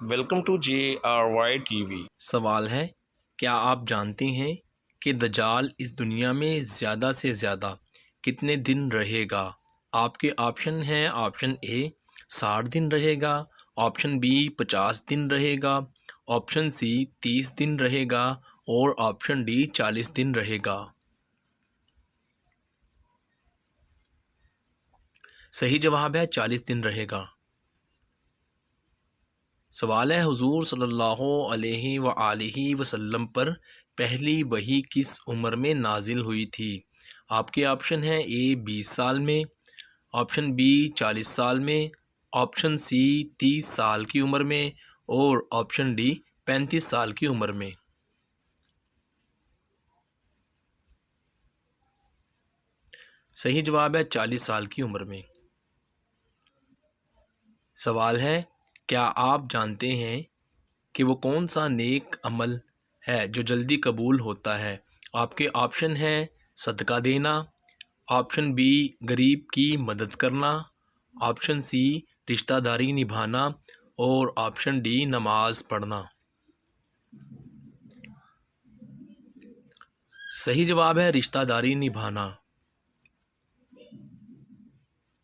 Welcome to JRY TV. सवाल है, क्या आप जानते हैं कि दज्जाल इस दुनिया में ज़्यादा से ज़्यादा कितने दिन रहेगा? आपके ऑप्शन हैं। ऑप्शन ए 60 दिन रहेगा, ऑप्शन बी 50 दिन रहेगा, ऑप्शन सी 30 दिन रहेगा और ऑप्शन डी 40 दिन रहेगा। सही जवाब है 40 दिन रहेगा। सवाल है, हुजूर सल्लल्लाहु अलैहि व आलिहि वसल्लम पर पहली वही किस उम्र में नाजिल हुई थी? आपके ऑप्शन हैं। ए 20 साल में, ऑप्शन बी 40 साल में, ऑप्शन सी 30 साल की उम्र में और ऑप्शन डी 35 साल की उम्र में। सही जवाब है 40 साल की उम्र में। सवाल है, क्या आप जानते हैं कि वो कौन सा नेक अमल है जो जल्दी कबूल होता है? आपके ऑप्शन हैं। सदका देना, ऑप्शन बी गरीब की मदद करना, ऑप्शन सी रिश्तेदारी निभाना और ऑप्शन डी नमाज पढ़ना। सही जवाब है रिश्तेदारी निभाना।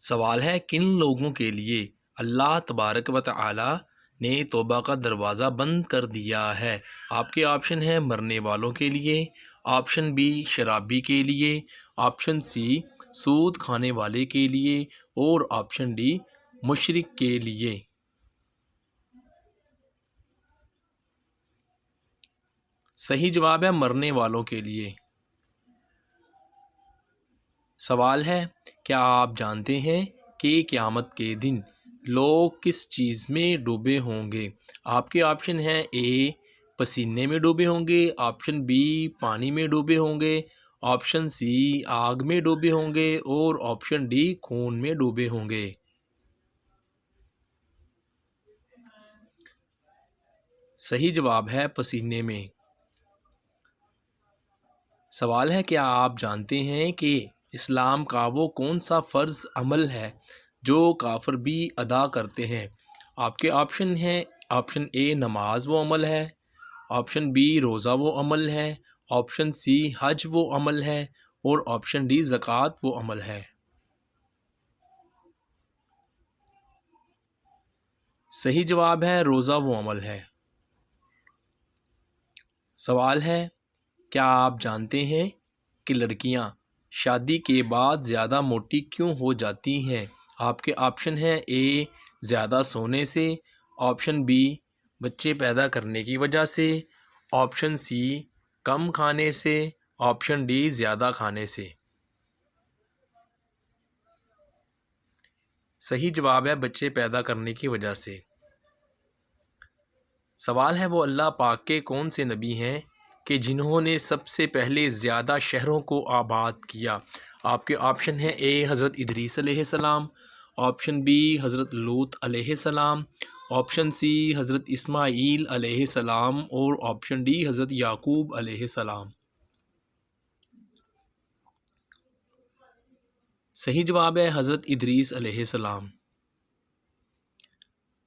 सवाल है, किन लोगों के लिए अल्लाह तबारक व तआला ने तौबा का दरवाज़ा बंद कर दिया है? आपके ऑप्शन हैं। मरने वालों के लिए, ऑप्शन बी शराबी के लिए, ऑप्शन सी सूद खाने वाले के लिए और ऑप्शन डी मुशरिक के लिए। सही जवाब है मरने वालों के लिए। सवाल है, क्या आप जानते हैं कि क़यामत के दिन लोग किस चीज़ में डूबे होंगे? आपके ऑप्शन हैं। ए पसीने में डूबे होंगे, ऑप्शन बी पानी में डूबे होंगे, ऑप्शन सी आग में डूबे होंगे और ऑप्शन डी खून में डूबे होंगे। सही जवाब है पसीने में। सवाल है, क्या आप जानते हैं कि इस्लाम का वो कौन सा फ़र्ज़ अमल है जो काफिर भी अदा करते हैं? आपके ऑप्शन हैं। ऑप्शन ए नमाज वो अमल है, ऑप्शन बी रोज़ा वो अमल है, ऑप्शन सी हज वो अमल है और ऑप्शन डी ज़कात वो अमल है। सही जवाब है रोज़ा वो अमल है। सवाल है, क्या आप जानते हैं कि लड़कियां शादी के बाद ज़्यादा मोटी क्यों हो जाती हैं? आपके ऑप्शन हैं। ए ज़्यादा सोने से, ऑप्शन बी बच्चे पैदा करने की वजह से, ऑप्शन सी कम खाने से, ऑप्शन डी ज़्यादा खाने से। सही जवाब है बच्चे पैदा करने की वजह से। सवाल है, वो अल्लाह पाक के कौन से नबी हैं कि जिन्होंने सबसे पहले ज़्यादा शहरों को आबाद किया? आपके ऑप्शन हैं। ए हज़रत इदरीस अलैहिस्सलाम, ऑप्शन बी हज़रत लूत अलैहिस्सलाम, ऑप्शन सी हज़रत इस्माईल अलैहिस्सलाम और ऑप्शन डी हज़रत याकूब अलैहिस्सलाम। सही जवाब है हज़रत इदरीस अलैहिस्सलाम।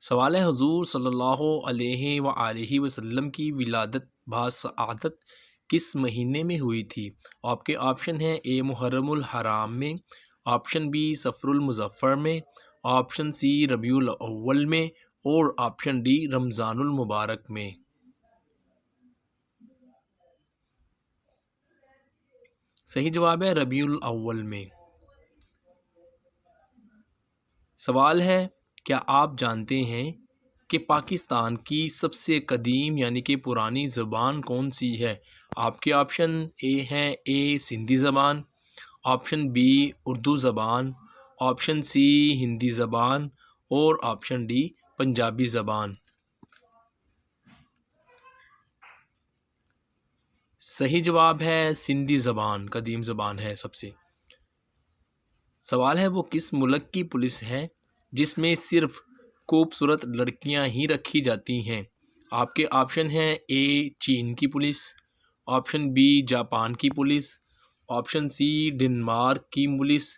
सवाल है, हुजूर सल्लल्लाहु अलैहि व आलिहि वसल्लम की विलादत बासआदत किस महीने में हुई थी? आपके ऑप्शन हैं। ए मुहर्रमुल हराम में, ऑप्शन बी सफ़रुल मुज़फ़्फ़र में, ऑप्शन सी रबीउल अव्वल में और ऑप्शन डी रमज़ानुल मुबारक में। सही जवाब है रबीउल अव्वल में। सवाल है, क्या आप जानते हैं कि पाकिस्तान की सबसे कदीम यानी कि पुरानी ज़बान कौन सी है? आपके ऑप्शन ए हैं। ए सिंधी ज़बान, ऑप्शन बी उर्दू ज़बान, ऑप्शन सी हिंदी ज़बान और ऑप्शन डी पंजाबी ज़बान। सही जवाब है सिंधी ज़बान कदीम ज़बान है सबसे। सवाल है, वो किस मुल्क की पुलिस है जिसमें सिर्फ खूबसूरत लड़कियां ही रखी जाती हैं? आपके ऑप्शन हैं। ए चीन की पुलिस, ऑप्शन बी जापान की पुलिस, ऑप्शन सी डेनमार्क की पुलिस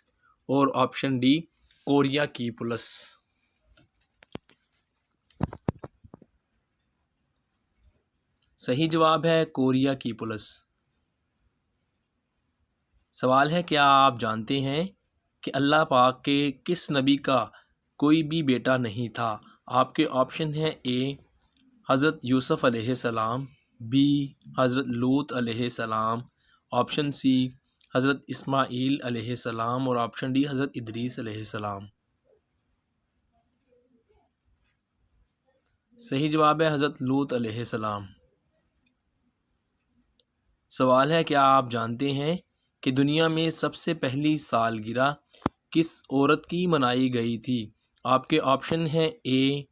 और ऑप्शन डी कोरिया की पुलिस। सही जवाब है कोरिया की पुलिस। सवाल है, क्या आप जानते हैं कि अल्लाह पाक के किस नबी का कोई भी बेटा नहीं था? आपके ऑप्शन हैं ए हज़रत यूसुफ़ अलैहिस्सलाम, बी हज़रत लूत अलैहिस्सलाम, ऑप्शन सी हज़रत इस्माईल अलैहिस्सलाम और ऑप्शन डी हज़रत इदरीस अलैहिस्सलाम। सही जवाब है हज़रत लूत अलैहिस्सलाम। सवाल है, क्या आप जानते हैं कि दुनिया में सबसे पहली सालगिरह किस औरत की मनाई गई थी? आपके ऑप्शन हैं ए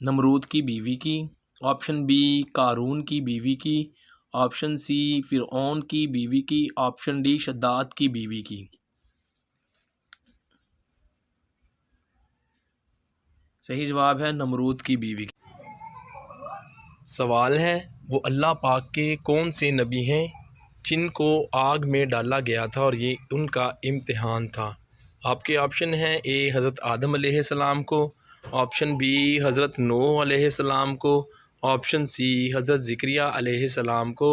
नमरूद की बीवी की, ऑप्शन बी कारून की बीवी की, ऑप्शन सी फ़िरऔन की बीवी की, ऑप्शन डी शद्दाद की बीवी की। सही जवाब है नमरूद की बीवी की। सवाल है, वो अल्लाह पाक के कौन से नबी हैं जिनको आग में डाला गया था और ये उनका इम्तिहान था? आपके ऑप्शन हैं ए हज़रत आदम अलैहिस्सलाम को, ऑप्शन बी हज़रत नूह अलैहिस्सलाम को, ऑप्शन सी हज़रत ज़िक्रिया अलैहिस्सलाम को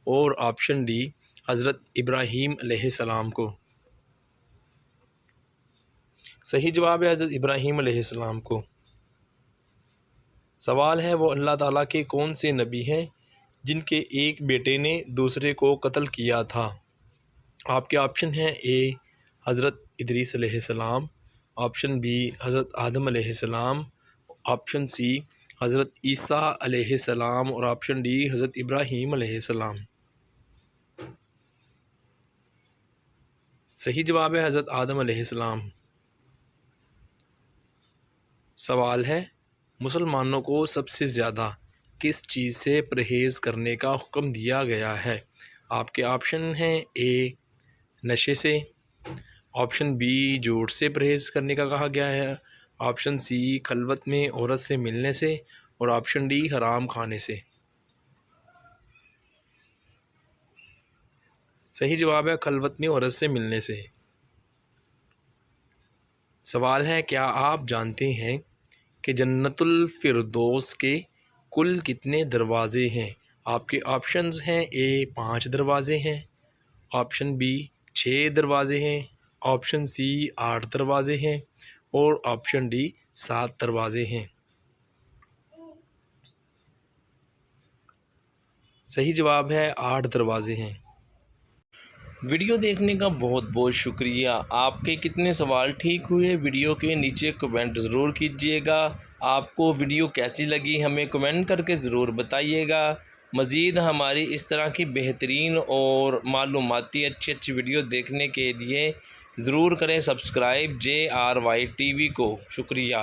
और ऑप्शन डी हज़रत इब्राहीम अलैहिस्सलाम को। सही जवाब है हज़रत इब्राहीम अलैहिस्सलाम को। सवाल है, वो अल्लाह ताला के कौन से नबी हैं जिनके एक बेटे ने दूसरे को कत्ल किया था? आपके ऑप्शन हैं ए हज़रत इदरीस अलैहिस्सलाम, ऑप्शन बी हज़रत आदम अलैहिस्सलाम, ऑप्शन सी हज़रत ईसा अलैहिस्सलाम और ऑप्शन डी हज़रत इब्राहीम अलैहिस्सलाम। सही जवाब है हज़रत आदम अलैहिस्सलाम। सवाल है, मुसलमानों को सबसे ज़्यादा किस चीज़ से परहेज़ करने का हुक्म दिया गया है? आपके ऑप्शन हैं ए नशे से, ऑप्शन बी झूठ से परहेज़ करने का कहा गया है, ऑप्शन सी खलवत में औरत से मिलने से और ऑप्शन डी हराम खाने से। सही जवाब है खलवत में औरत से मिलने से। सवाल है, क्या आप जानते हैं कि जन्नतुल फिरदौस के कुल कितने दरवाज़े हैं? आपके ऑप्शंस हैं ए 5 दरवाज़े हैं, ऑप्शन बी 6 दरवाज़े हैं, ऑप्शन सी 8 दरवाज़े हैं और ऑप्शन डी 7 दरवाज़े हैं। सही जवाब है 8 दरवाज़े हैं। वीडियो देखने का बहुत बहुत शुक्रिया। आपके कितने सवाल ठीक हुए वीडियो के नीचे कमेंट ज़रूर कीजिएगा। आपको वीडियो कैसी लगी हमें कमेंट करके ज़रूर बताइएगा। मज़ीद हमारी इस तरह की बेहतरीन और मालूमाती अच्छी वीडियो देखने के लिए ज़रूर करें सब्सक्राइब JRY TV को। शुक्रिया।